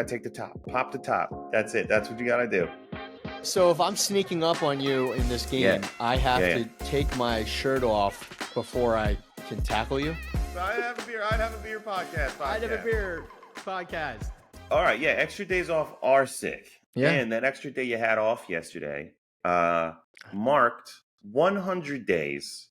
I take the top. Pop the top. That's it. That's what you got to do. So if I'm sneaking up on you in this game, I have to take my shirt off before I can tackle you? I'd have a beer podcast. I'd have a beer podcast. All right, yeah, extra days off are sick. Yeah. And that extra day you had off yesterday marked 100 days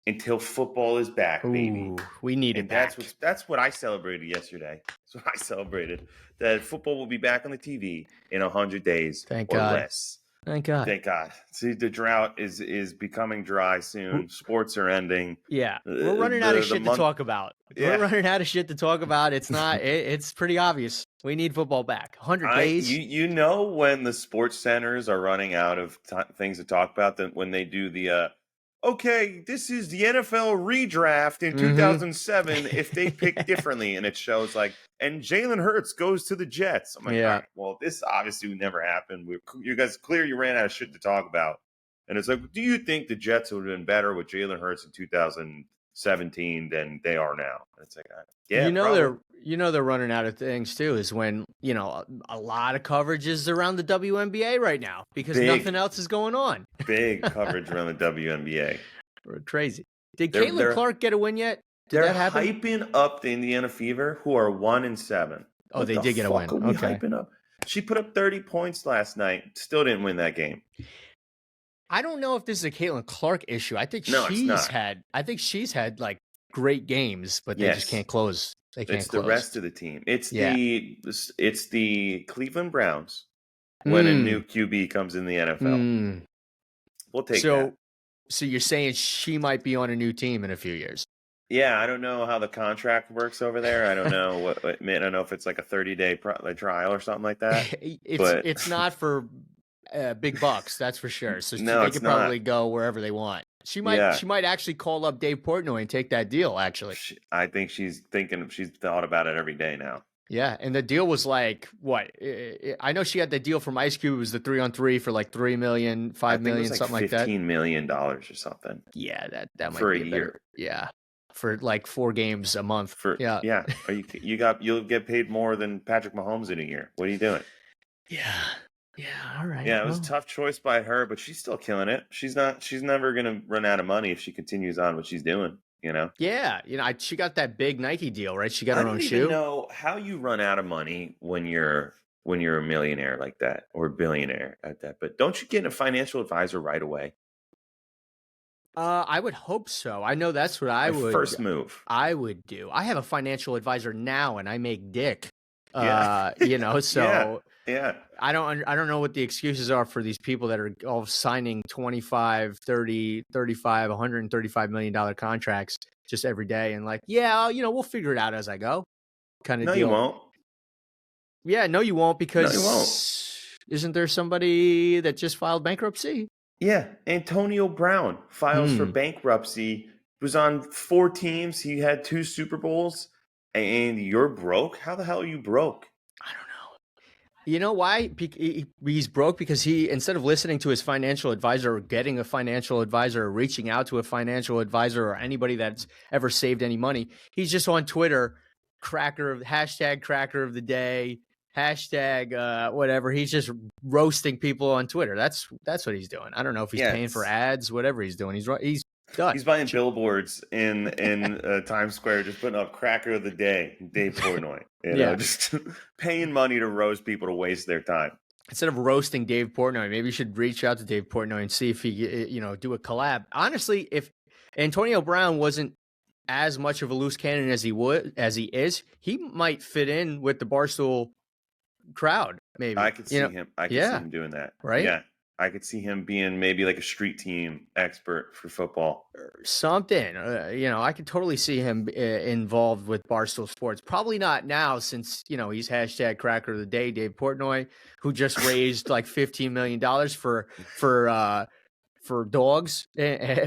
until football is back, baby. Ooh, we need it back. That's what I celebrated yesterday. That's what I celebrated. That football will be back on the TV in 100 days Thank or God. less. Thank God. Thank God. See, the drought is becoming dry soon. Sports are ending. Yeah. We're running out of shit to talk about. We're running out of shit to talk about. It's not. It's pretty obvious. We need football back. 100 days. You know when the sports centers are running out of things to talk about, when they do the okay, this is the NFL redraft in 2007 if they pick differently, and it shows like, and Jalen Hurts goes to the Jets. I'm like, all right, well, this obviously would never happen. You guys clear you ran out of shit to talk about. And it's like, do you think the Jets would have been better with Jalen Hurts in 2017 than they are now? And it's like, yeah, they're running out of things too, is when, a lot of coverage is around the WNBA right now because nothing else is going on. Big coverage around the WNBA. Crazy. Did Caitlin Clark get a win yet? Did that happen? Hyping up the Indiana Fever, who are 1-7. Oh, they did get a win. Okay. Hyping up? She put up 30 points last night. Still didn't win that game. I don't know if this is a Caitlin Clark issue. I think she's had like great games, but they just can't close. They can't close. The rest of the team. It's the Cleveland Browns when a new QB comes in the NFL. We'll take that. So you're saying she might be on a new team in a few years? Yeah, I don't know how the contract works over there. I don't know I don't know if it's like a 30-day trial or something like that. It's not for big bucks, that's for sure. So they could probably go wherever they want. She might actually call up Dave Portnoy and take that deal, actually. I think she's thought about it every day now. Yeah, and the deal was like, what? I know she got the deal from Ice Cube. It was the 3-on-3 for like $3 million, $5 million, something like that. $15 million or something. Yeah, that might for be a year. Yeah, for like 4 games a month. Yeah. You'll get paid more than Patrick Mahomes in a year. What are you doing? Yeah, all right. Yeah, it was a tough choice by her, but she's still killing it. She's never gonna run out of money if she continues on what she's doing. Yeah, she got that big Nike deal, right? She got her own shoe. I don't even know how you run out of money when you're a millionaire like that or a billionaire at that. But don't you get a financial advisor right away? I would hope so. I know that's what I would. First move. I would do. I have a financial advisor now, and I make dick. So yeah. I don't know what the excuses are for these people that are all signing 25, 30, 35, $135 million contracts just every day and like, we'll figure it out as I go kind of deal. No, you won't. Yeah, no, you won't because no, you won't. Isn't there somebody that just filed bankruptcy? Yeah, Antonio Brown files for bankruptcy. Was on 4 teams. He had 2 Super Bowls. And you're broke? How the hell are you broke? I don't know. You know why? He's broke because he, instead of listening to his financial advisor or getting a financial advisor or reaching out to a financial advisor or anybody that's ever saved any money, he's just on Twitter, cracker of the day, whatever. He's just roasting people on Twitter. That's what he's doing. I don't know if he's paying for ads, whatever he's doing. He's done. He's buying billboards in Times Square, just putting up cracker of the day, Dave Portnoy. Just paying money to roast people to waste their time. Instead of roasting Dave Portnoy, maybe you should reach out to Dave Portnoy and see if he, do a collab. Honestly, if Antonio Brown wasn't as much of a loose cannon as he is, he might fit in with the Barstool crowd. Maybe I could see him. I could see him doing that. Right? Yeah. I could see him being maybe like a street team expert for football. Something, I could totally see him involved with Barstool Sports. Probably not now since, he's hashtag cracker of the day, Dave Portnoy, who just raised like $15 million for dogs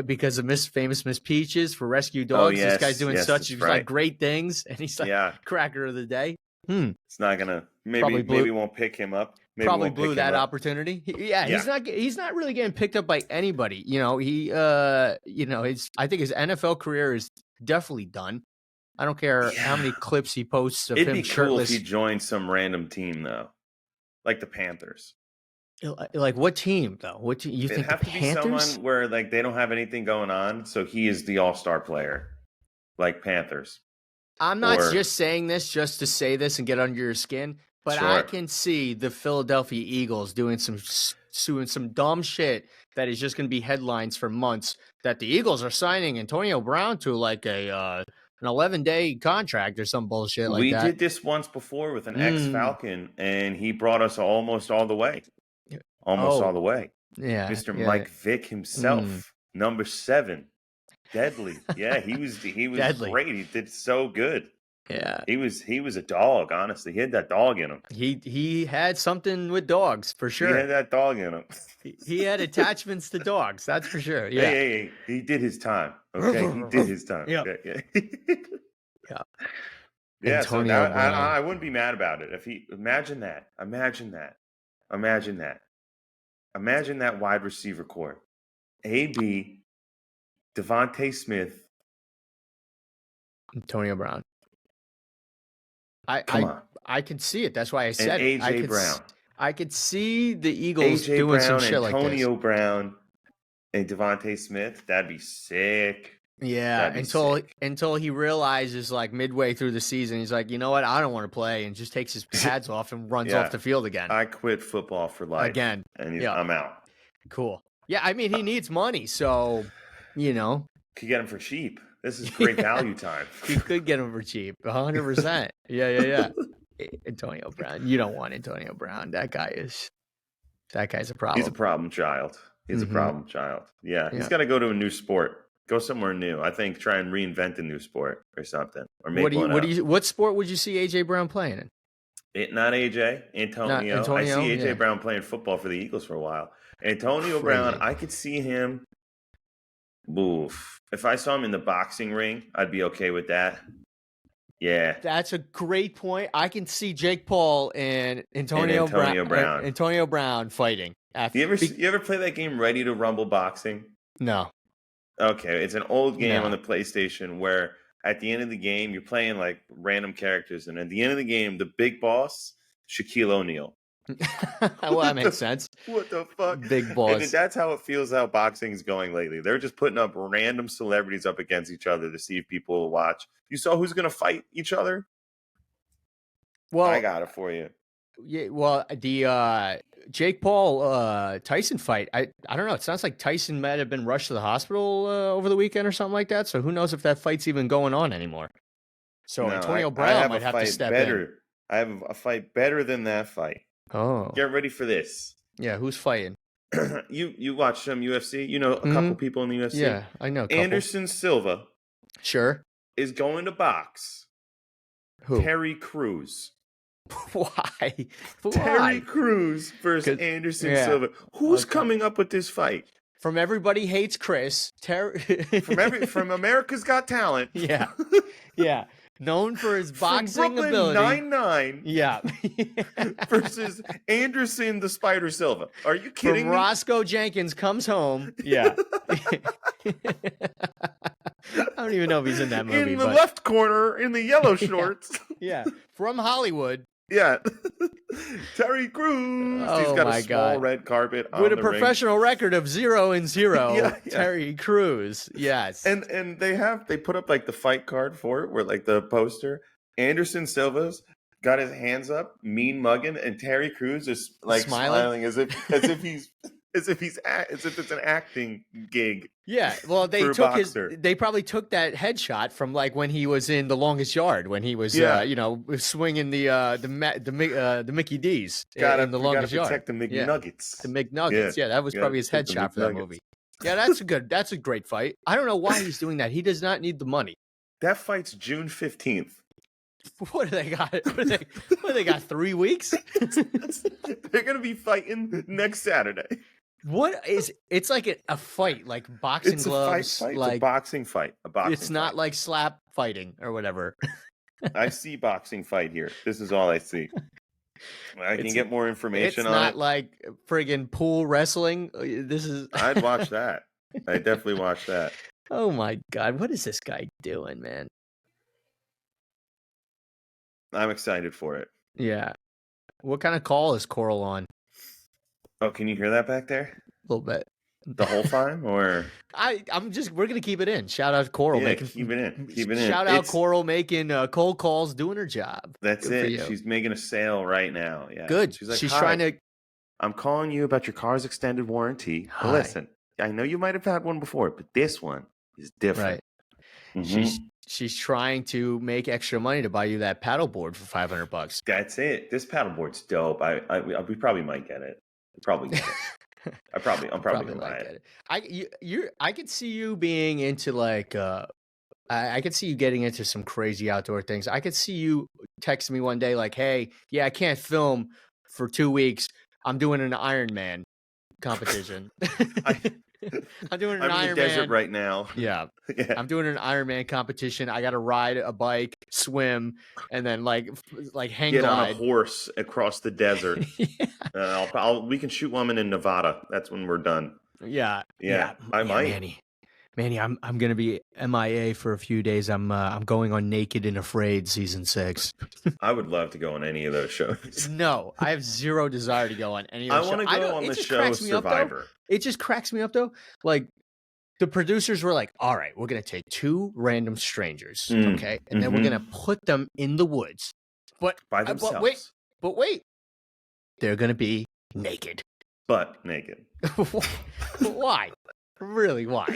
because of famous Miss Peaches for rescue dogs. Oh, yes, this guy's doing like great things. And he's like cracker of the day. It's not going to, maybe won't pick him up. Maybe probably blew that opportunity. He's not really getting picked up by anybody. I think his NFL career is definitely done. I don't care how many Yeah. clips he posts of It'd him be cool if shirtless. he joined some random team though, like the Panthers. Like what team though? What team, you It'd think the have to be Panthers? someone where like they don't have anything going on, so he is the all-star player, like Panthers. I'm not Or just saying this just to say this and get under your skin, but I sure, can see the Philadelphia Eagles doing some dumb shit that is just going to be headlines for months. That the Eagles are signing Antonio Brown to like an 11-day contract or some bullshit like we that. did this once before with an ex-Falcon, and he brought us almost all the way. Almost all the way. Yeah, Mr. yeah. Mike Vick himself, number 7. Deadly. Yeah, he was Deadly. great. He did so good. Yeah. He was a dog, honestly. He had that dog in him. He had something with dogs for sure. He had that dog in him. He had attachments to dogs, that's for sure. Yeah. Hey, he did his time. Okay, he did his time. Yeah. Okay, Yeah. Yeah, Antonio so Brown. I wouldn't be mad about it if he imagine that wide receiver core. AB, Devontae Smith. Antonio Brown. Come on. I could see it. That's why I said And it. AJ Brown. I could see the Eagles AJ doing Brown, some shit like this. Antonio Brown, and Devontae Smith. That'd be sick. Yeah, That'd be until he realizes like midway through the season, he's like, you know what, I don't want to play, and just takes his pads off and runs off the field again. I quit football for life again, and I'm out. Cool. Yeah, I mean he needs money, so could get him for cheap. This is great value time. You could get him for cheap, 100%. Yeah. Antonio Brown, you don't want Antonio Brown. That guy's a problem. He's a problem child. He's a problem child. Yeah, he's got to go to a new sport. Go somewhere new. I think try and reinvent a new sport or something, or make what sport would you see AJ Brown playing in? Not AJ, Antonio. I see AJ Brown playing football for the Eagles for a while. Antonio Brown, I could see him. Oof. If I saw him in the boxing ring, I'd be okay with that. Yeah, that's a great point. I can see Jake Paul and Antonio Brown. Antonio Brown fighting. You ever play that game Ready to Rumble Boxing? No. Okay, it's an old game on the PlayStation where at the end of the game you're playing like random characters, and at the end of the game, the big boss, Shaquille O'Neal. Well, that makes sense. What the fuck? Big boss. And that's how it feels how boxing is going lately. They're just putting up random celebrities up against each other to see if people will watch. You saw who's going to fight each other? Well, I got it for you. Yeah, well, the Jake Paul Tyson fight, I don't know. It sounds like Tyson might have been rushed to the hospital over the weekend or something like that. So who knows if that fight's even going on anymore. So Antonio Brown might have to step in. I have a fight better than that fight. Oh. Get ready for this. Yeah, who's fighting? You watch some UFC? You know a couple people in the UFC? Yeah, I know a couple. Anderson Silva. Sure. Is going to box. Who? Terry Crews. Why? Terry Crews versus Anderson Silva. Who's coming up with this fight? From Everybody Hates Chris. From America's Got Talent. Yeah. Yeah. Known for his boxing Brooklyn ability. Nine-Nine. Yeah. Versus Anderson the Spider Silva. Are you kidding me? Roscoe Jenkins Comes Home. Yeah. I don't even know if he's in that movie. In the left corner, in the yellow shorts. Yeah. From Hollywood. Yeah. Terry Crews. He's got a small red carpet on with a the professional record of 0-0. Yeah. Terry Crews. Yes. And they put up like the fight card for it, where like the poster. Anderson Silva's got his hands up, mean mugging, and Terry Crews is like smiling as if it's an acting gig. Yeah, well, they probably took that headshot from like when he was in The Longest Yard, when he was swinging the Mickey D's in The Longest Yard. Protect the McNuggets. The McNuggets. Yeah, that was probably his headshot for that movie. Yeah, that's a great fight. I don't know why he's doing that. He does not need the money. That fight's June 15th. What do they got? What do they got? 3 weeks? They're gonna be fighting next Saturday. It's like a fight, like boxing gloves. Fight. Like it's a boxing fight. It's not like slap fighting or whatever. I see boxing fight here. This is all I see. I can get more information on it. It's not like friggin' pool wrestling. I'd watch that. I definitely watch that. Oh my God. What is this guy doing, man? I'm excited for it. Yeah. What kind of call is Coral on? Oh, can you hear that back there? A little bit. The whole time, or we're gonna keep it in. Shout out Coral yeah, making keep it in. Keep it in. shout out Coral making cold calls, doing her job. That's Good for it. you. She's making a sale right now. Yeah. Good. She's like, She's "Hi, trying to. I'm calling you about your car's extended warranty. But Hi. listen, I know you might have had one before, but this one is different." Right. Mhm. She's trying to make extra money to buy you that paddleboard for $500. That's it. This paddleboard's dope. We probably might get it. We probably get it. I'm probably gonna buy it. I could see you being into like I could see you getting into some crazy outdoor things. I could see you text me one day like, "Hey, yeah, I can't film for 2 weeks. I'm doing an Ironman competition." I'm doing an I'm in the desert Ironman. right now. Yeah. Yeah. I'm doing an Ironman competition. I got to ride a bike, swim, and then like hang Get on a glide. horse across the desert. Yeah. We can shoot one in Nevada. That's when we're done. Yeah. I might. Manny, I'm gonna be MIA for a few days. I'm going on Naked and Afraid season 6. I would love to go on any of those shows. No, I have zero desire to go on any of those I want to go on the show Survivor. It just cracks me up though. Like the producers were like, "All right, we're gonna take 2 random strangers, okay, and then we're gonna put them in the woods, but by themselves. But wait, they're gonna be naked, but naked. Why? Really, why?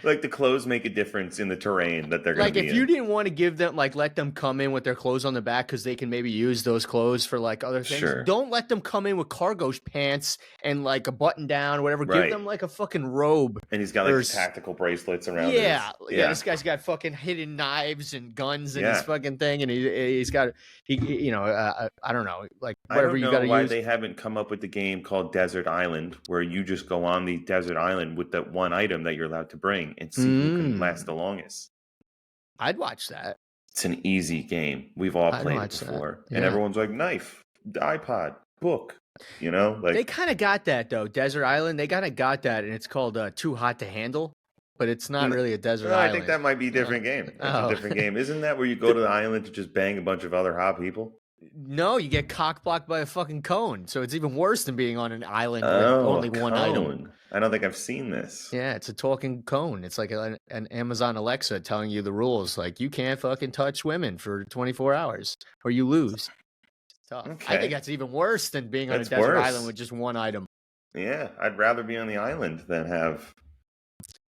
Like the clothes make a difference in the terrain that they're going to be in. Like if you didn't want to give them, like let them come in with their clothes on the back because they can maybe use those clothes for like other things. Sure. Don't let them come in with cargo pants and like a button down or whatever. Give them like a fucking robe. And he's got like tactical bracelets around. Yeah. This guy's got fucking hidden knives and guns in his fucking thing, and he's got I don't know, like whatever you got to use. Why they haven't come up with the game called Desert Island, where you just go on the desert island with that one item that you're allowed to bring and see who can last the longest. I'd watch that. It's an easy game. We've all played it before. And everyone's like, knife, iPod, book. You know? Like they kind of got that though. Desert Island, they kind of got that, and it's called Too Hot to Handle. But it's not really a desert island. I think that might be a different game. That's a different game. Isn't that where you go to the island to just bang a bunch of other hot people? No, you get cock blocked by a fucking cone. So it's even worse than being on an island with only one item. I don't think I've seen this. Yeah, it's a talking cone. It's like an Amazon Alexa telling you the rules. Like, you can't fucking touch women for 24 hours or you lose. Tough. Okay. I think that's even worse than being on a desert island with just one item. Yeah, I'd rather be on the island than have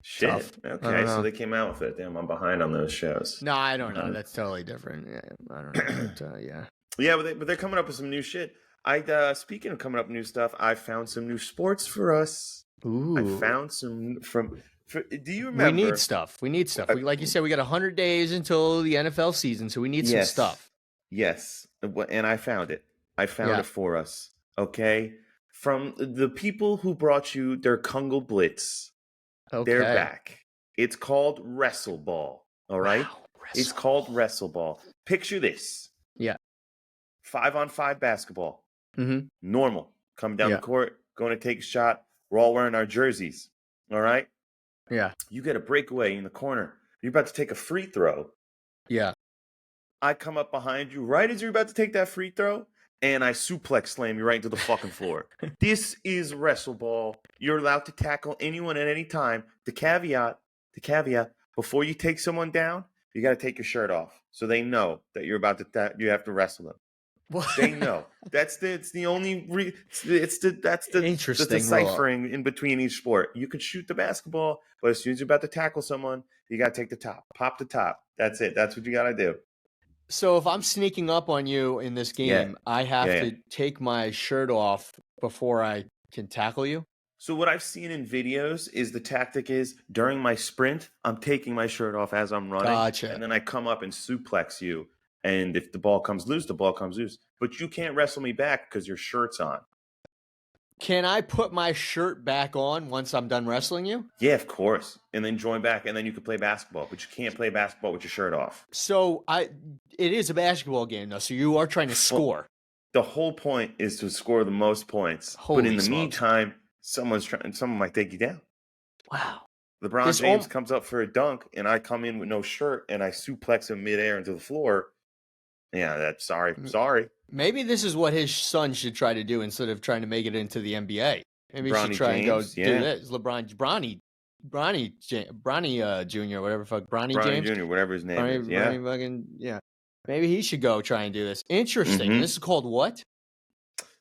shit. Tough. Okay, so they came out with it. Damn, I'm behind on those shows. No, I don't know. That's totally different. Yeah, I don't know. But, yeah. Yeah, but they're coming up with some new shit. Speaking of coming up with new stuff, I found some new sports for us. Ooh. I found some do you remember? We need stuff. Like you said, we got 100 days until the NFL season, so we need some stuff. Yes, and I found it. I found it for us. Okay, from the people who brought you their Kungle Blitz. Okay. They're back. It's called Wrestle Ball. All right, it's called Wrestle Ball. Picture this. Yeah. 5-on-5 basketball. Normal. Come down the court, going to take a shot. We're all wearing our jerseys. All right? Yeah. You get a breakaway in the corner. You're about to take a free throw. Yeah. I come up behind you right as you're about to take that free throw, and I suplex slam you right into the fucking floor. This is Wrestle Ball. You're allowed to tackle anyone at any time. The caveat, before you take someone down, you got to take your shirt off so they know that you're about to you have to wrestle them. What? They know. That's the deciphering in between each sport. You can shoot the basketball, but as soon as you're about to tackle someone, you got to take the top. Pop the top. That's it. That's what you got to do. So if I'm sneaking up on you in this game, I have to take my shirt off before I can tackle you? So what I've seen in videos is the tactic is during my sprint, I'm taking my shirt off as I'm running. Gotcha. And then I come up and suplex you. And if the ball comes loose, the ball comes loose. But you can't wrestle me back because your shirt's on. Can I put my shirt back on once I'm done wrestling you? Yeah, of course. And then join back, and then you can play basketball. But you can't play basketball with your shirt off. So it is a basketball game, though. So you are trying to score. The whole point is to score the most points. But in the meantime, someone might take you down. Wow. LeBron James comes up for a dunk, and I come in with no shirt, and I suplex him midair into the floor. Yeah, that's sorry. Maybe this is what his son should try to do instead of trying to make it into the NBA. Maybe he should Bronny try and go James, do yeah. this. Bronny Jr., whatever fuck, Bronny Bronny James? Jr., whatever his name is, yeah. Bronny fucking, yeah. Maybe he should go try and do this. Interesting. Mhm. This is called what?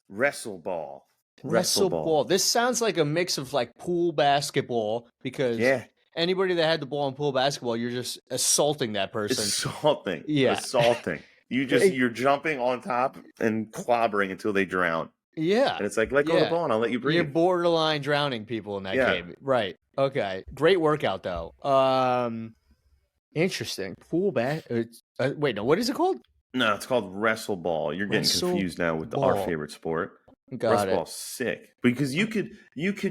Wrestle Ball. Wrestle Ball. This sounds like a mix of like pool basketball because Yeah. anybody that had the ball in pool basketball, you're just assaulting that person. Assaulting. Yeah. Assaulting. You're jumping on top and clobbering until they drown. Yeah. And it's like, let go of the ball and I'll let you breathe. You're borderline drowning people in that game. Right. Okay. Great workout though. Interesting. Pool wait, no, what is it called? No, it's called Wrestle Ball. You're getting confused now with our favorite sport. Got it. Ball's sick because you could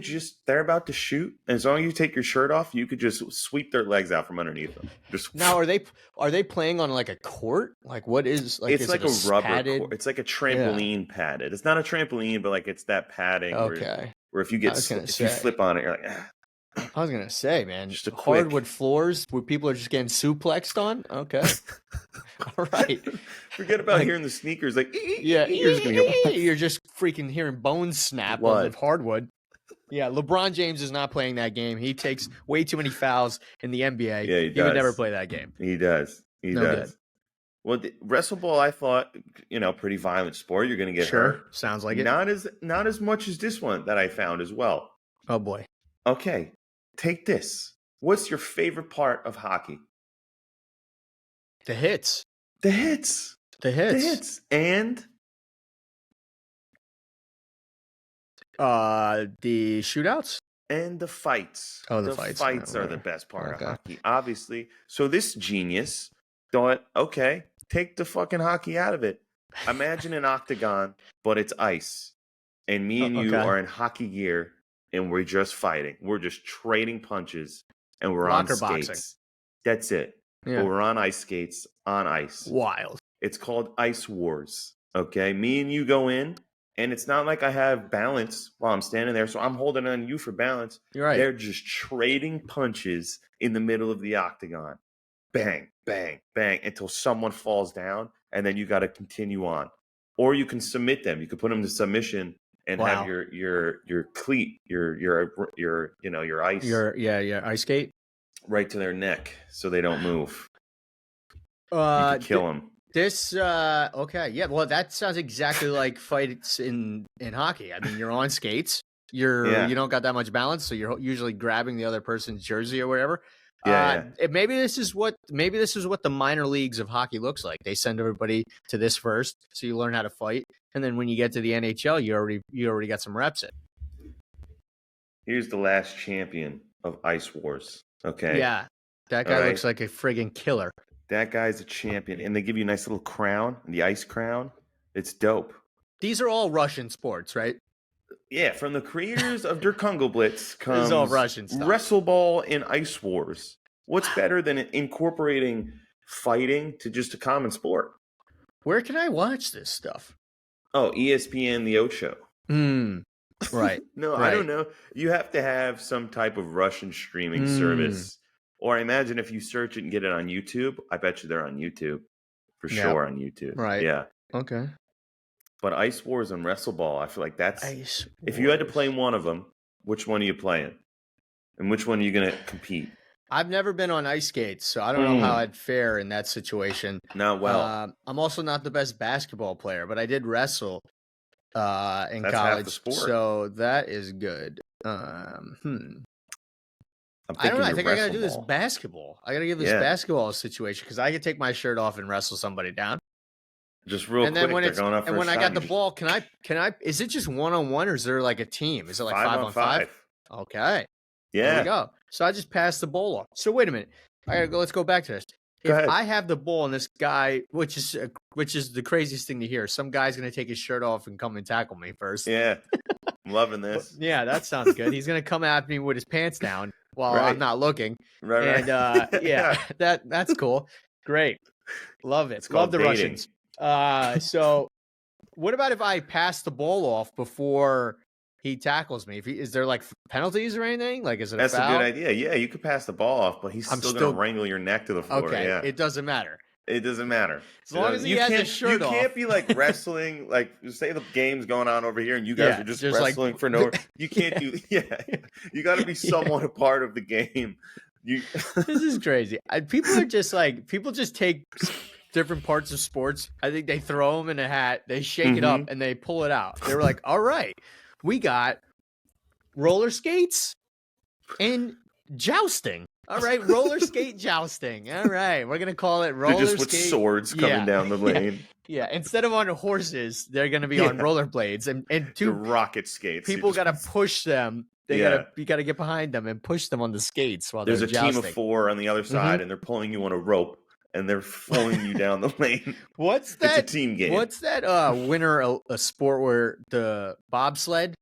just, they're about to shoot, and as long as you take your shirt off, you could just sweep their legs out from underneath them. Just now, are they playing on like a court? Like what is like? It's like a rubber padded court. It's like a trampoline padded. It's not a trampoline, but like it's that padding. Okay. Where if you get if you flip on it, you're like. Ah. I was gonna say, man, just a hardwood floors where people are just getting suplexed on. Okay, all right. Forget about hearing the sneakers. Like, yeah, you're just freaking hearing bones snap on the hardwood. Yeah, LeBron James is not playing that game. He takes way too many fouls in the NBA. Yeah, he would never play that game. He does. He does. Good. Well, Wrestle Ball, I thought, pretty violent sport. You're going to get hurt. Sounds like it. Not as much as this one that I found as well. Oh boy. Okay. Take this. What's your favorite part of hockey? The hits. The hits. And the shootouts? And the fights. Oh, the fights are the best part of hockey, obviously. So this genius thought, okay, take the fucking hockey out of it. Imagine an octagon, but it's ice. And me and you are in hockey gear. And we're just fighting. We're just trading punches, and we're on skates. Boxing. That's it. Yeah. But we're on ice skates, on ice. Wild. It's called Ice Wars. Okay, me and you go in, and it's not like I have balance while I'm standing there, so I'm holding on you for balance. You're right. They're just trading punches in the middle of the octagon. Bang, bang, bang, until someone falls down, and then you got to continue on. Or you can submit them. You can put them to submission. And have your cleat, your ice, ice skate right to their neck so they don't move. You can kill them. Okay, yeah. Well, that sounds exactly like fights in hockey. I mean, you're on skates. You don't got that much balance, so you're usually grabbing the other person's jersey or whatever. Maybe this is what the minor leagues of hockey looks like. They send everybody to this first, so you learn how to fight, and then when you get to the NHL, you already got some reps in. Here's the last champion of Ice Wars. Okay. Yeah, that guy looks like a friggin' killer. That guy's a champion, and they give you a nice little crown, the ice crown. It's dope. These are all Russian sports, right? Yeah, from the creators of Der Kungle Blitz comes all Russian stuff. Wrestle Ball and Ice Wars. What's better than incorporating fighting to just a common sport? Where can I watch this stuff? Oh, ESPN The Ocho. Right. No, right. I don't know. You have to have some type of Russian streaming service. Or I imagine if you search it and get it on YouTube, I bet you they're on YouTube. For sure on YouTube. Right. Yeah. Okay. But Ice Wars and Wrestle Ball, I feel like that's... Ice if Wars. you had to play one of them, which one are you playing? And which one are you going to compete? I've never been on ice skates, so I don't know how I'd fare in that situation. Not well. I'm also not the best basketball player, but I did wrestle in that's college, half the sport. So that is good. I don't know. I think I got to do this basketball. I got to give this basketball situation because I could take my shirt off and wrestle somebody down. Just real quick, they're going up for and when a I shot, got the ball, can I? Is it just 1-on-1 or is there like a team? Is it like 5-on-5? Okay. Yeah. There we go. So I just passed the ball off. So wait a minute. I gotta go. Let's go back to this. If I have the ball and this guy, which is the craziest thing to hear, some guy's gonna take his shirt off and come and tackle me first. Yeah. I'm loving this. Yeah, that sounds good. He's gonna come at me with his pants down while I'm not looking. Right. And that's cool. Great. Love it. Love the dating. Russians. So what about if I pass the ball off before he tackles me? Is there like penalties or anything? Like, is it That's a foul? a good idea. Yeah, you could pass the ball off, but he's still going to wrangle your neck to the floor. Okay, yeah. it doesn't matter. It doesn't matter. As long as he has his shirt off. You can't be like wrestling, like say the game's going on over here and you guys are just wrestling like, for no. You can't do. Yeah, you got to be somewhat a part of the game. This is crazy. People just take different parts of sports. I think they throw them in a hat, they shake it up, and they pull it out. They were like, all right, we got roller skates and jousting. All right, roller skate jousting. All right, we're gonna call it roller skate. Just with swords coming down the lane. Yeah, instead of on horses, they're gonna be on rollerblades and two rocket skates. People gotta push them. You gotta get behind them and push them on the skates while there's they're a team of 4 on the other side, and they're pulling you on a rope and they're flowing you down the lane. What's that? It's a team game. What's that? Winter a sport where the bobsled.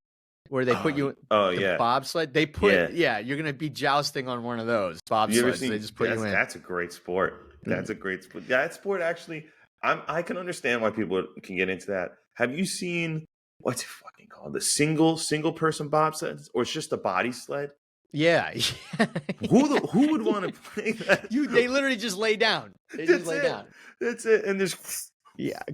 Where they put you bobsled. They put you're gonna be jousting on one of those bobsleds. They just put you in. That's a great sport. That's a great sport. That sport actually, I can understand why people can get into that. Have you seen what's it fucking called? The single person bobsled, or it's just a body sled? Yeah. Who would want to play that? They literally just lay down. Down. That's it. And there's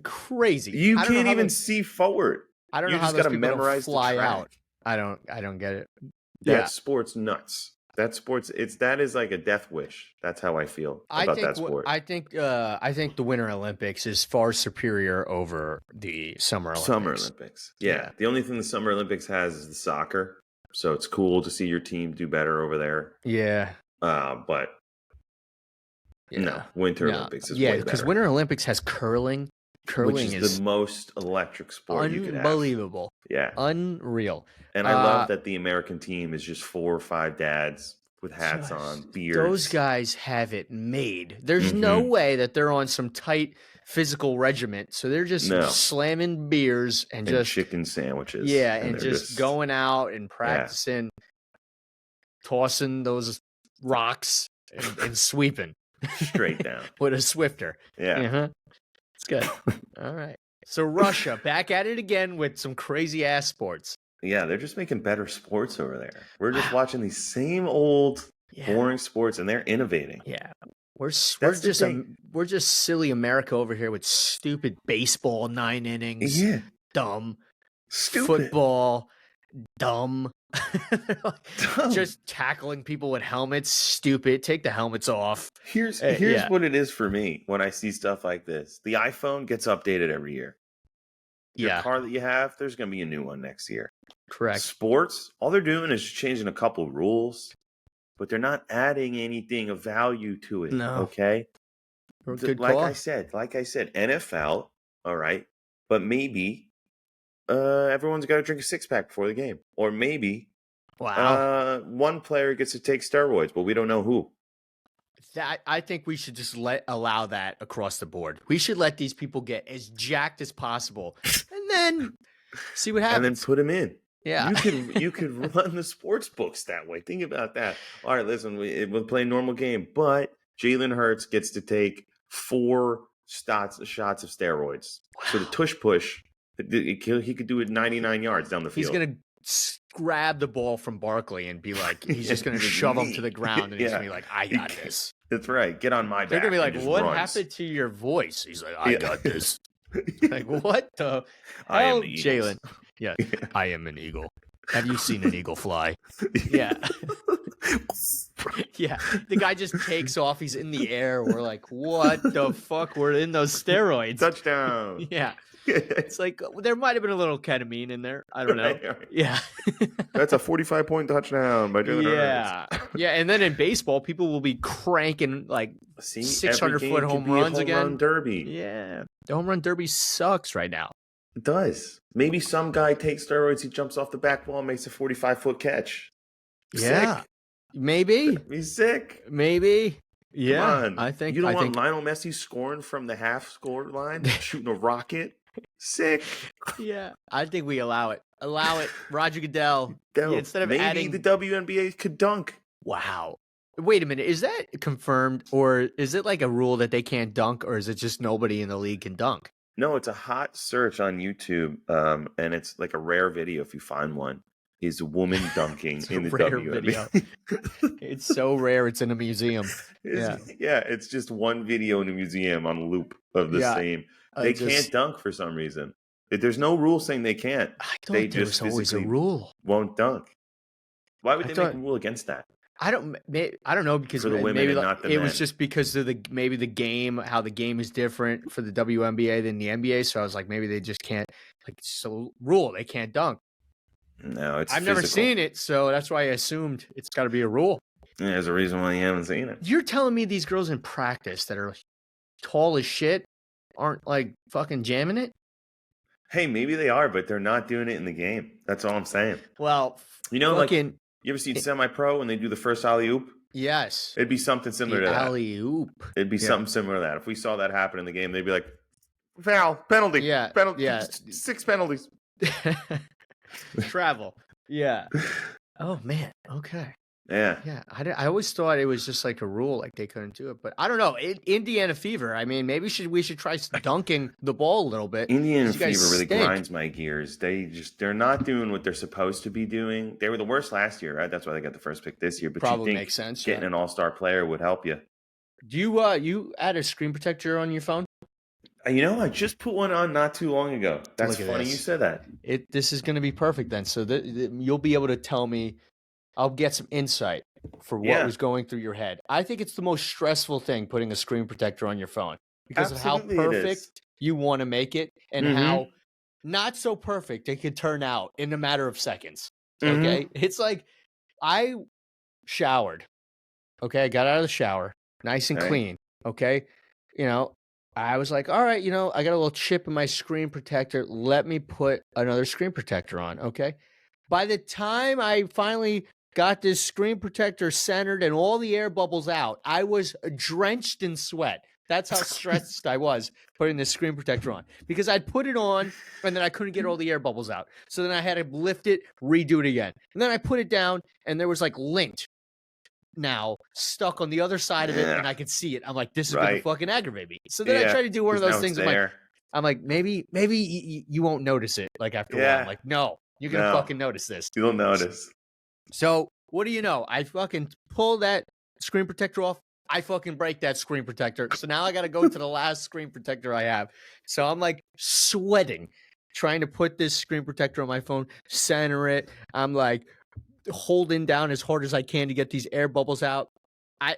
crazy. You can't even see forward. I don't know how those people don't fly out. I don't get it. That sport's nuts. That sports that is like a death wish. That's how I feel about that sport. I think the Winter Olympics is far superior over the Summer Olympics. Summer Olympics. Yeah. The only thing the Summer Olympics has is the soccer. So it's cool to see your team do better over there. Yeah. But no, Winter Olympics is way better. Because Winter Olympics has curling. Curling which is the most electric sport you could have. Unbelievable. Yeah. Unreal. And I love that the American team is just 4 or 5 dads with hats on, beards. Those guys have it made. There's no way that they're on some tight physical regiment. So they're just slamming beers and just chicken sandwiches. Yeah, and just going out and practicing, tossing those rocks and sweeping. Straight down. With a Swifter. Yeah. It's good. All right. So Russia, back at it again with some crazy ass sports. Yeah, they're just making better sports over there. We're just watching these same old boring sports, and they're innovating. Yeah, we're just silly America over here with stupid baseball 9 innings. Yeah, dumb. Stupid football. Dumb. Just tackling people with helmets. Stupid. Take the helmets off. Here's what it is for me when I see stuff like this. The iPhone gets updated every year. Your car that you have, there's going to be a new one next year. Correct. Sports, all they're doing is changing a couple rules, but they're not adding anything of value to it. No. Okay? Good like call. I said, NFL, all right, but maybe everyone's got to drink a 6-pack before the game. Or maybe one player gets to take steroids, but we don't know who. I think we should just allow that across the board. We should let these people get as jacked as possible, and then see what happens. And then put them in. Yeah, you could run the sports books that way. Think about that. All right, listen, we'll play a normal game, but Jalen Hurts gets to take 4 shots of steroids. Wow. So the tush push, he could do it 99 yards down the field. He's gonna grab the ball from Barkley and be like, he's just gonna shove him to the ground, and he's gonna be like, "I got this." That's right. Get on my back. They're gonna be like, "What happened to your voice?" He's like, "I got this." Like, what the hell, Jalen? Yeah, I am an eagle. Have you seen an eagle fly? Yeah. Yeah. The guy just takes off. He's in the air. We're like, what the fuck? We're in those steroids. Touchdown. Yeah. It's like there might have been a little ketamine in there. I don't know. Right. Yeah. That's a 45-point touchdown by Jalen Hurts. Yeah. And then in baseball, people will be cranking like 600-foot home runs again. Home run derby. Yeah. The home run derby sucks right now. It does. Maybe some guy takes steroids, he jumps off the back wall and makes a 45-foot catch. Yeah. Sick. Maybe. He's sick. Maybe. Yeah. Come on. I think you don't want Lionel Messi scoring from the half-score line, shooting a rocket. Sick. Yeah. I think we allow it. Allow it. Roger Goodell. Instead of maybe adding the WNBA could dunk. Wow. Wait a minute. Is that confirmed, or is it like a rule that they can't dunk, or is it just nobody in the league can dunk? No, it's a hot search on YouTube, and it's like a rare video if you find one. is a woman dunking It's in a the rare WNBA. It's so rare. It's in a museum. Yeah. It's just one video in a museum on loop of the Yeah. same. They can't dunk for some reason. There's no rule saying they can't. I thought They there just was always a physically rule. won't dunk. Why would I they thought- make a rule against that? I don't know because For the women maybe and not the it was men. just because of the game, how the game is different for the WNBA than the NBA. So I was like, maybe they just can't rule. They can't dunk. No, it's I've physical. never seen it, so that's why I assumed it's got to be a rule. Yeah, there's a reason why you haven't seen it. You're telling me these girls in practice that are tall as shit aren't like fucking jamming it? Hey, maybe they are, but they're not doing it in the game. That's all I'm saying. Well, You know, fucking, like you ever seen semi-pro when they do the first alley-oop? yes. It'd be something similar to that. Alley-oop. It'd be something similar to that. If we saw that happen in the game, they'd be like, foul, penalty, penalty, 6 penalties. Travel. Yeah. Oh, man. Okay. Yeah. Yeah. I always thought it was just like a rule, like they couldn't do it. But I don't know. Indiana Fever. I mean, maybe we should try dunking the ball a little bit. Indiana Fever really stink. grinds my gears. They're not doing what they're supposed to be doing. They were the worst last year, right? That's why they got the first pick this year. But Probably you think makes sense. getting an all-star player would help you. Do you add a screen protector on your phone? You know, I just put one on not too long ago. That's Look at funny this. you said that. This is going to be perfect then. So that you'll be able to tell me. I'll get some insight for what was going through your head. I think it's the most stressful thing, putting a screen protector on your phone, because Absolutely of how perfect you want to make it and how not so perfect it could turn out in a matter of seconds. Okay. It's like I showered. Okay. I got out of the shower nice and clean. Okay. You know, I was like, all right, you know, I got a little chip in my screen protector. Let me put another screen protector on. Okay. By the time I finally got this screen protector centered and all the air bubbles out, I was drenched in sweat. That's how stressed I was putting this screen protector on, because I'd put it on and then I couldn't get all the air bubbles out. So then I had to lift it, redo it again. And then I put it down and there was like lint now stuck on the other side of it and I could see it. I'm like, this is going to fucking aggravate me. So then I tried to do one of those things. I'm like, maybe you won't notice it like after a while. I'm like, no, you're going to fucking notice this. You'll notice. So what do you know? I fucking pull that screen protector off. I fucking break that screen protector. So now I got to go to the last screen protector I have. So I'm like sweating, trying to put this screen protector on my phone, center it. I'm like holding down as hard as I can to get these air bubbles out.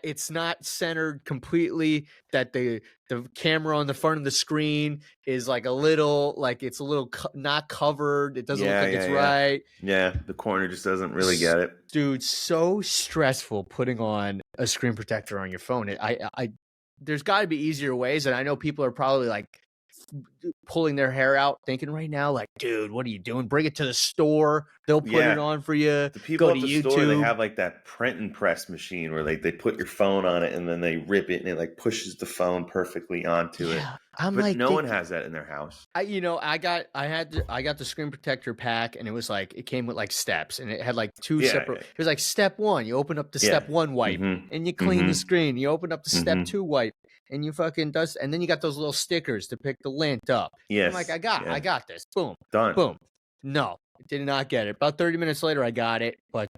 It's not centered completely. That the camera on the front of the screen is like it's a little not covered. It doesn't look like it's right. Yeah, the corner just doesn't really get it. Dude, so stressful putting on a screen protector on your phone. There's got to be easier ways, and I know people are probably like pulling their hair out, thinking right now, like, dude, what are you doing? Bring it to the store. They'll put it on for you. The people Go at to the YouTube. store, they have like that print and press machine where they put your phone on it and then they rip it and it like pushes the phone perfectly onto it. But no one has that in their house. I got the screen protector pack, and it came with like steps, and it had like two separate. It was like step 1, you open up the step 1 wipe, and you clean the screen. You open up the step 2 wipe, and you fucking dust, and then you got those little stickers to pick the lint up. Yes, I'm like, I got this. Boom, done. Boom. No, did not get it. About 30 minutes later, I got it, but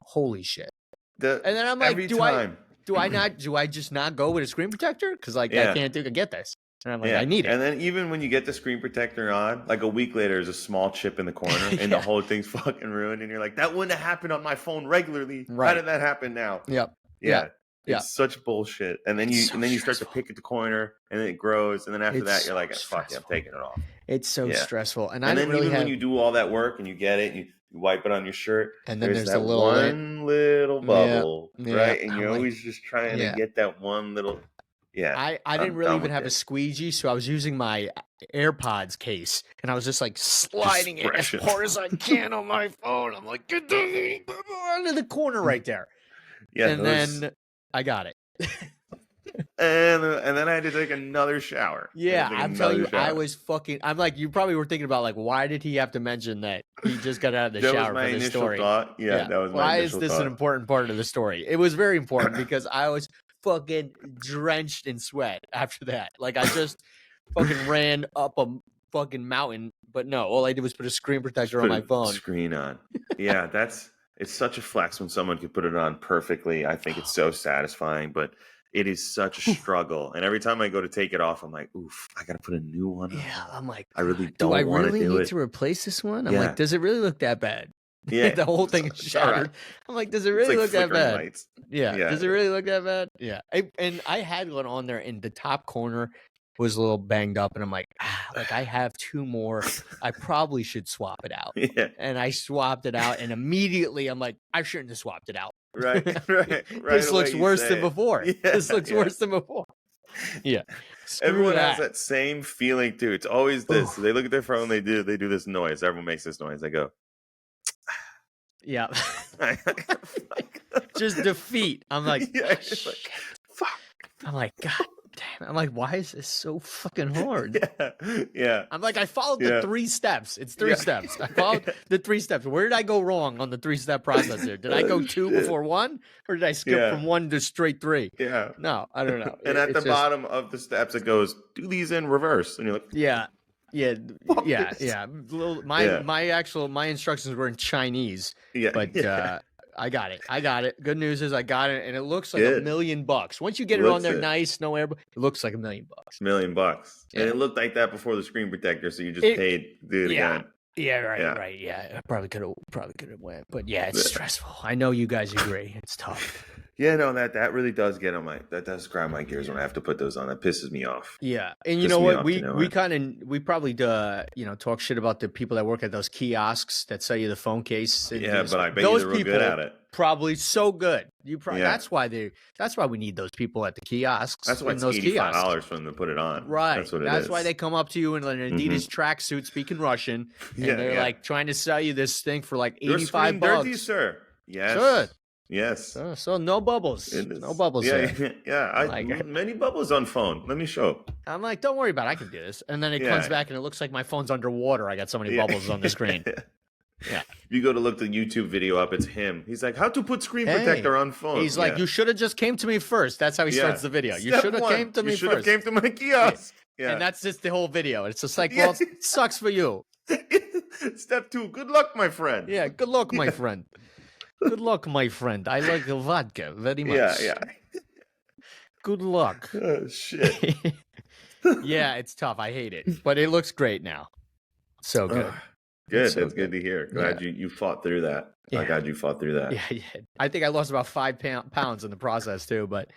holy shit. And then I'm like, do I just not go with a screen protector? Because I can't get this. And I'm like, I need it. And then even when you get the screen protector on, like a week later, there's a small chip in the corner and the whole thing's fucking ruined. And you're like, that wouldn't have happened on my phone regularly. Right. How did that happen now? Yep. Yeah. It's such bullshit. And then you start to pick at the corner and then it grows. And then after that, you're like, fuck yeah, I'm taking it off. It's so stressful. And then even when you do all that work and you get it, you wipe it on your shirt, and then there's that one little bubble, right? And you're always just trying to get that one little. Yeah, I didn't really even have a squeegee, so I was using my AirPods case, and I was just like sliding it as hard as I can on my phone. I'm like, get into the corner right there. Yeah, and then I got it. And then I had to take another shower. Yeah, I'm telling you, I'm like, you probably were thinking about like, why did he have to mention that he just got out of the shower for this story? Thought. Yeah, that was my why initial is this thought. an important part of the story? It was very important because I was fucking drenched in sweat after that. Like I just fucking ran up a fucking mountain, But no, all I did was put a screen protector on my phone. Screen on. Yeah, it's such a flex when someone can put it on perfectly. I think it's so satisfying, but it is such a struggle. And every time I go to take it off, I'm like, oof, I got to put a new one on. Yeah, I'm like, I really do I don't want to really do need it. to replace this one? I'm like, does it really look that bad? Yeah. The whole thing is shattered. Right. I'm like, does it really It's like look that flickering bad? lights. Yeah. Yeah. Does it really look that bad? Yeah. And I had one on there, and the top corner was a little banged up, and I'm like, I have two more. I probably should swap it out. Yeah. And I swapped it out, and immediately I'm like, I shouldn't have swapped it out. Right. This looks worse than before. Yeah, this looks worse than before. Yeah. Everyone has that same feeling too. It's always this. They look at their phone, they do this noise. Everyone makes this noise. They go, yeah. Just defeat. I'm like, shit. Fuck. I'm like, God damn. I'm like, why is this so fucking hard? Yeah. I'm like, I followed the 3 steps. It's 3 steps. I followed the 3 steps. Where did I go wrong on the 3-step process here? Did I go 2 before 1? Or did I skip from 1 to straight 3? Yeah. No, I don't know. And at the bottom of the steps, it goes, do these in reverse. And you're like, yeah. My instructions were in Chinese. Yeah. But I got it. Good news is I got it, and it looks like $1 million. Once you get it on there, nice, no air, it looks like $1 million. $1 million. Yeah. And it looked like that before the screen protector, so you just paid to do it again. Yeah, right. Yeah, I probably could have went, but yeah, it's stressful. I know you guys agree. It's tough. Yeah, no, that really does get on that does grind my gears when I have to put those on. That pisses me off. Yeah, and you know what? We probably talk shit about the people that work at those kiosks that sell you the phone case. Yeah, but I bet those you're real good at it. Probably so good. That's why we need those people at the kiosks. That's why it's $85 for them to put it on. Right. That's what it is. That's why they come up to you in an Adidas tracksuit speaking Russian, and they're like trying to sell you this thing for like $85. Dirty, sir. Yes. Good. Yes. So no bubbles. No bubbles. Yeah. Many bubbles on phone. Let me show. I'm like, don't worry about it. I can do this. And then it comes back and it looks like my phone's underwater. I got so many bubbles on the screen. Yeah. You go to look the YouTube video up, it's him. He's like, how to put screen protector on phone. He's like, you should have just came to me first. That's how he starts the video. You should have came to me first. You should have came to my kiosk. Yeah. And that's just the whole video. It's just like, well, it sucks for you. Step 2, good luck, my friend. Yeah, good luck, my friend. Good luck, my friend. I like vodka very much. Yeah. Good luck. Oh, shit. Yeah, it's tough. I hate it. But it looks great now. So good. Good. That's good to hear. Glad you fought through that. Yeah. I'm glad you fought through that. Yeah. I think I lost about 5 pounds in the process too, but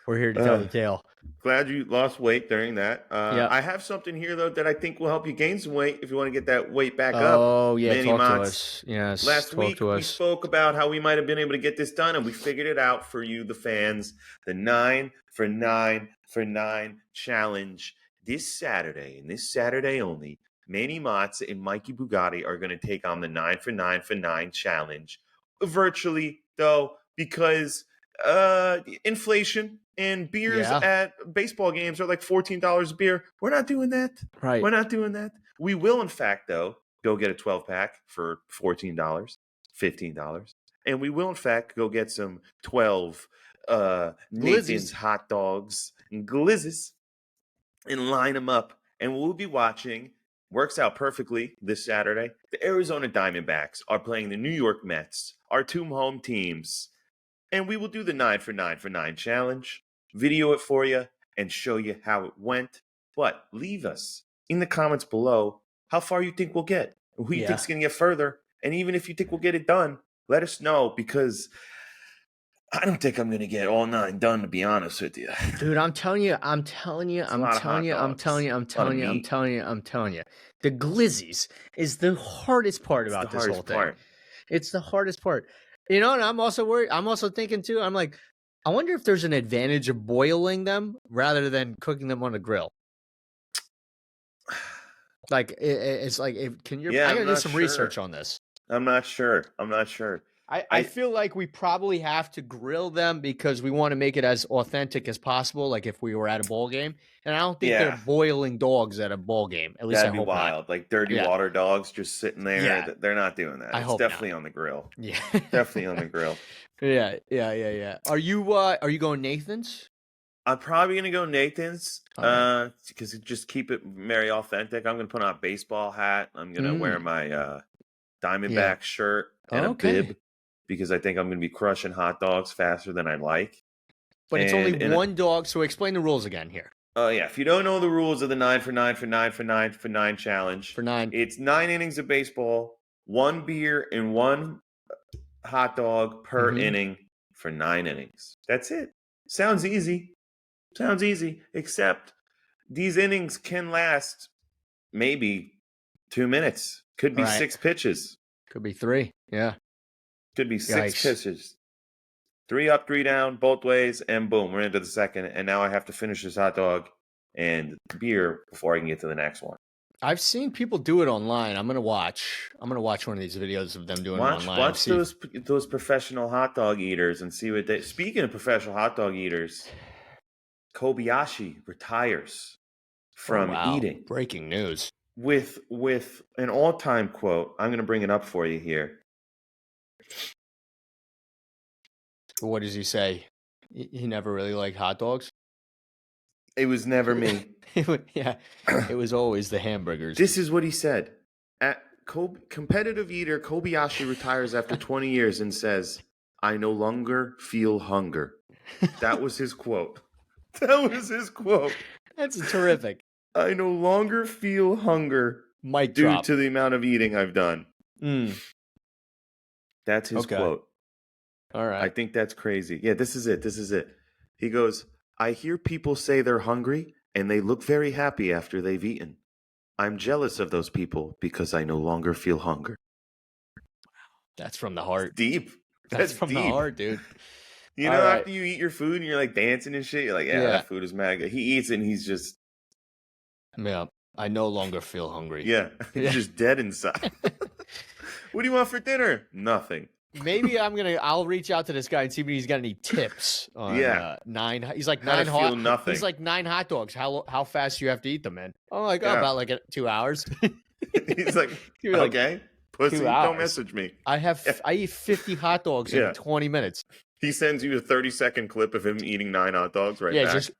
we're here to tell the tale. Glad you lost weight during that. I have something here, though, that I think will help you gain some weight if you want to get that weight back up. Oh, yeah. Manny Talk Mozz. to us. Yes. Last week, we spoke about how we might have been able to get this done, and we figured it out for you, the fans. The 9 for 9 for 9 challenge this Saturday, and this Saturday only. Manny Mozz and Mikey Bugatti are going to take on the 9 for 9 for 9 challenge. Virtually, though, because inflation and beers at baseball games are like $14 a beer. We're not doing that. Right. We're not doing that. We will, in fact, though, go get a 12-pack for $14, $15. And we will, in fact, go get some 12 Nathan's hot dogs and glizzes and line them up. And we'll be watching, works out perfectly this Saturday, the Arizona Diamondbacks are playing the New York Mets, our 2 home teams. And we will do the 9 for 9 for 9 challenge, video it for you, and show you how it went. But leave us in the comments below how far you think we'll get, who you think's going to get further. And even if you think we'll get it done, let us know, because I don't think I'm going to get all 9 done, to be honest with you. Dude, I'm telling you. The glizzies is the hardest part about this whole thing. It's the hardest part. You know, and I'm also worried. I'm also thinking too, I'm like, I wonder if there's an advantage of boiling them rather than cooking them on a grill. Like, it's like, I gotta do some research on this. I'm not sure. I feel like we probably have to grill them because we want to make it as authentic as possible, like if we were at a ball game. And I don't think they're boiling dogs at a ball game. At least that'd I hope be wild. not. Like dirty water dogs just sitting there. Yeah. They're not doing that. It's definitely on the grill. Yeah. Definitely on the grill. Yeah. Are you going Nathan's? I'm probably gonna go Nathan's, All right. because just keep it very authentic. I'm gonna put on a baseball hat. I'm gonna wear my Yeah. Diamondback shirt and a Okay. bib because I think I'm gonna be crushing hot dogs faster than I like. But it's only And one dog, so explain the rules again here. oh yeah, if you don't know the rules of the 9 for 9 challenge, For 9. it's 9 innings of baseball, one beer and one hot dog per Mhm. inning for 9 innings. That's it. Sounds easy. Sounds easy, except these innings can last maybe 2 minutes. Could be Right. 6 pitches. Could be 3. Yeah. Could be six Yikes. pitches. 3 up, 3 down, both ways, and boom, we're into the second. And now I have to finish this hot dog and beer before I can get to the next one. I've seen people do it online. I'm gonna watch one of these videos of them doing it online. Watch those professional hot dog eaters and see what they. Speaking of professional hot dog eaters, Kobayashi retires from eating Breaking news. with an all-time quote. I'm going to bring it up for you here. What does he say? He never really liked hot dogs. It was never me. Yeah, it was always the hamburgers. This is what he said. Competitive eater Kobayashi retires after 20 years and says, "I no longer feel hunger." That was his quote. That was his quote. That's terrific. I no longer feel hunger Mic due drop. to the amount of eating I've done. That's his quote. All right. I think that's crazy. Yeah, this is it. This is it. He goes, "I hear people say they're hungry and they look very happy after they've eaten. I'm jealous of those people because I no longer feel hunger." That's from the heart. Deep. That's from deep. the heart, dude. You know, after you eat your food and you're like dancing and shit, you're like, yeah, that food is mad good. He eats it and he's just. Yeah, I no longer feel hungry. Yeah, he's just dead inside. What do you want for dinner? Nothing. Maybe I'll reach out to this guy and see if he's got any tips on 9. He's like How 9 to feel nothing. He's like 9 hot dogs. How fast do you have to eat them, man? I'm like, about like 2 hours. He's like, okay, pussy, don't message me. I eat 50 hot dogs in 20 minutes. He sends you a 30-second clip of him eating 9 hot dogs back. Just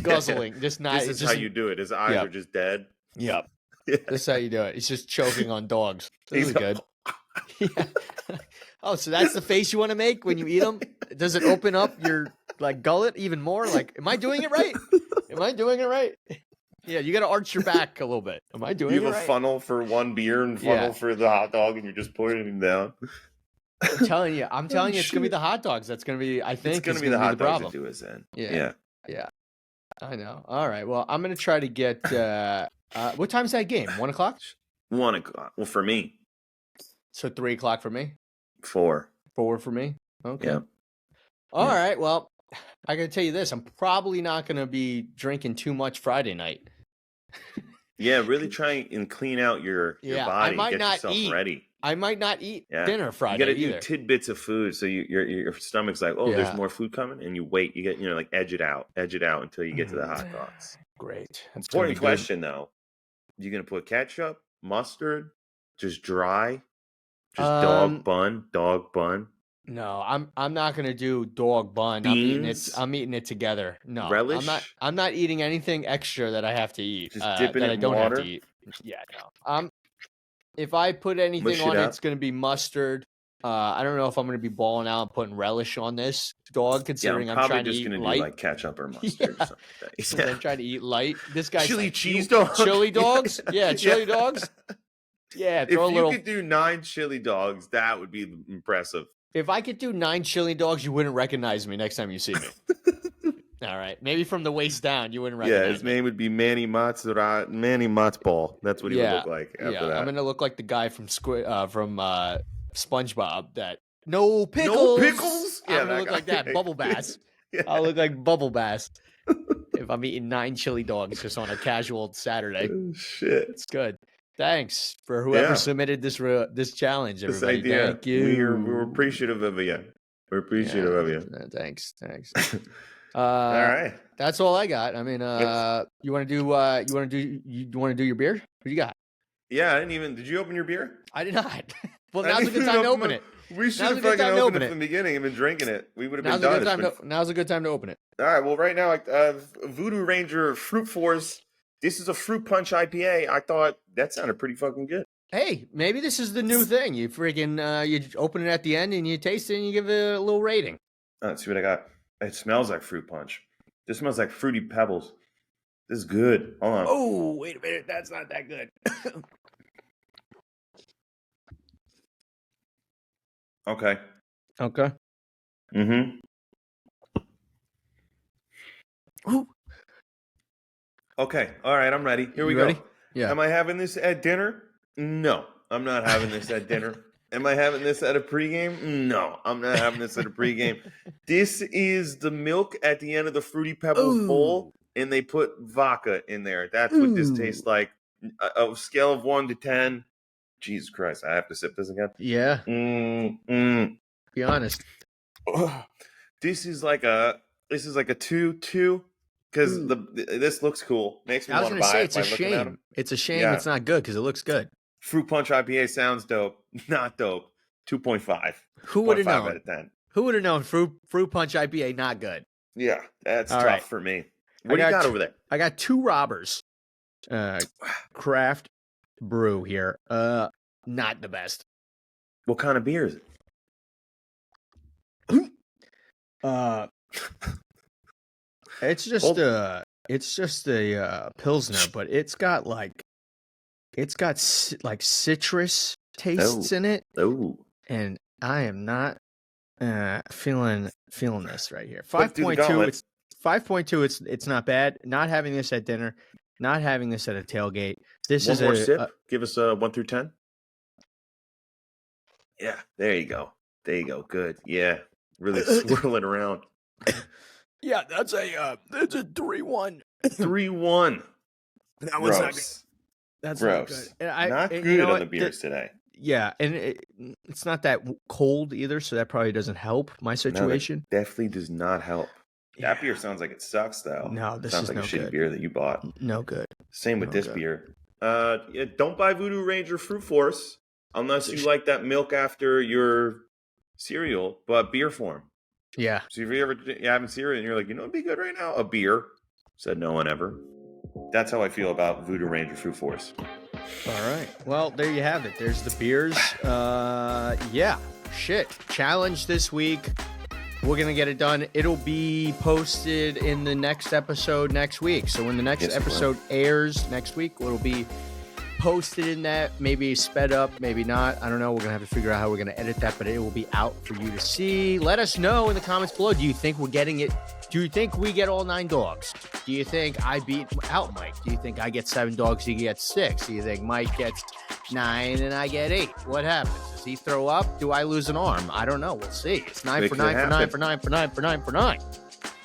guzzling. Just not. This is how you do it. His eyes are just dead. Yep. Yeah. This is how you do it. He's just choking on dogs. This is good. Oh, so that's the face you want to make when you eat them? Does it open up your gullet even more? Like, am I doing it right? Am I doing it right? Yeah, you got to arch your back a little bit. Am I doing it right? You have a funnel for one beer and funnel for the hot dog, and you're just putting them down. I'm telling you, it's gonna be the hot dogs. That's gonna be. I think it's gonna be the hot dogs that do us in. Yeah. I know. All right. Well, I'm gonna try to get. What time's that game? 1 o'clock. 1 o'clock. Well, for me. So 3 o'clock for me. 4. 4 for me. Okay. Yeah. All right. Well, I gotta tell you this. I'm probably not gonna be drinking too much Friday night. Yeah, really try and clean out your body. Get yourself ready. I might not eat dinner Friday. You got to do tidbits of food, so your stomach's like, oh, there's more food coming, and you wait. You get edge it out until you get to the hot dogs. Great. Important question though: you gonna put ketchup, mustard, just dry, just dog bun? No, I'm not gonna do dog bun. Beans? I'm eating it together. No, relish. I'm not eating anything extra that I have to eat. Just dipping that it I in don't water. have to eat. Yeah, no. If I put anything on it, it's gonna be mustard. I don't know if I'm gonna be balling out and putting relish on this dog, considering I'm trying to eat light. Do like ketchup or mustard or something like that. I'm trying to eat light. This guy's chili cheese dogs. Chili dogs? Yeah, chili dogs. Yeah, if you could do 9 chili dogs, that would be impressive. If I could do 9 chili dogs, you wouldn't recognize me next time you see me. All right, maybe from the waist down, you wouldn't recognize me. Yeah, his name would be Manny Mozz Ball. That's what he would look like after that. I'm gonna look like the guy from SpongeBob. That no pickles. No pickles. Yeah, I'm gonna look like that. Bubble Bass. I'll look like Bubble Bass if I'm eating 9 chili dogs just on a casual Saturday. Oh, shit, it's good. Thanks for whoever submitted this challenge. Everybody. This idea. Thank you. We're appreciative of you. We're appreciative of you. Thanks. All right. That's all I got. I mean, you want to do your beer? What do you got? Yeah, I didn't even. Did you open your beer? I did not. Well, now's a good time to open it. We should Now's have a good fucking time to opened open it it. from the beginning and been drinking it. We would have Now's been a done. good time. It's Now's a good time to open it. All right. Well, right now, Voodoo Ranger Fruit Force. This is a fruit punch IPA. I thought that sounded pretty fucking good. Hey, maybe this is the new thing. You freaking you open it at the end and you taste it and you give it a little rating. Let's see what I got. It smells like fruit punch. This smells like fruity pebbles. This is good. Hold on. Oh, wait a minute. That's not that good. Okay. Okay. Mm-hmm. Ooh. Okay. All right. I'm ready. Here we You go. ready? Yeah. Am I having this at dinner? No, I'm not having this at dinner. Am I having this at a pregame? No, I'm not having this at a pregame. This is the milk at the end of the Fruity Pebbles bowl, and they put vodka in there. That's what this tastes like. A scale of 1 to 10. Jesus Christ, I have to sip this again. Yeah. Be honest. This is like a 2 because this looks cool. Makes me I was want to going to buy say it. it's a by looking at shame. 'em. It's a shame Yeah. it's not good because it looks good. Fruit Punch IPA sounds dope. Not dope. 2.5. Who would have 0.5 known? out of 10. Who would have known Fruit Punch IPA not good? Yeah, that's All tough right. for me. What do you got over there? I got 2 robbers. Craft brew here. Not the best. What kind of beer is it? It's just a pilsner, but it's got citrus tastes in it, Oh, and I am not feeling this right here. Let's do the 5.2. gauntlet. It's 5.2. It's not bad. Not having this at dinner. Not having this at a tailgate. This one is more a sip. Give us a 1 through 10. Yeah, there you go. There you go. Good. Yeah, really swirl it around. yeah. That's a 3-1. 3-1. That one's not good. Gross. That's Gross. not good. Not and good you know on what? the beers today. Yeah, and it's not that cold either, so that probably doesn't help my situation. No, that definitely does not help. That beer sounds like it sucks, though. No, this sounds is like no a shitty good. beer that you bought. No good. Same with No this good. beer. Yeah, don't buy Voodoo Ranger Fruit Force unless you like that milk after your cereal, but beer form. Yeah. So if you're having cereal and you're like, it'd be good right now, a beer. Said no one ever. That's how I feel about Voodoo Ranger Fruit Force. All right. Well, there you have it. There's the beers. Yeah. Shit. Challenge this week. We're going to get it done. It'll be posted in the next episode next week. So when the next episode airs next week, it'll be posted in that, maybe sped up, maybe not. I don't know. We're going to have to figure out how we're going to edit that, but it will be out for you to see. Let us know in the comments below. Do you think we're getting it? Do you think we get all 9 dogs? Do you think I beat out Mike? Do you think I get 7 dogs, he gets 6? Do you think Mike gets 9 and I get 8? What happens? Does he throw up? Do I lose an arm? I don't know. We'll see. It's 9 for 9 for 9 for 9 for 9 for 9 for 9.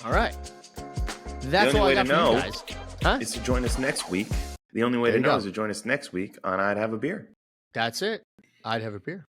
All right. That's all I got for you guys. Huh? Is to join us next week. The only way to know is to join us next week on I'd Have a Beer. That's it. I'd have a beer.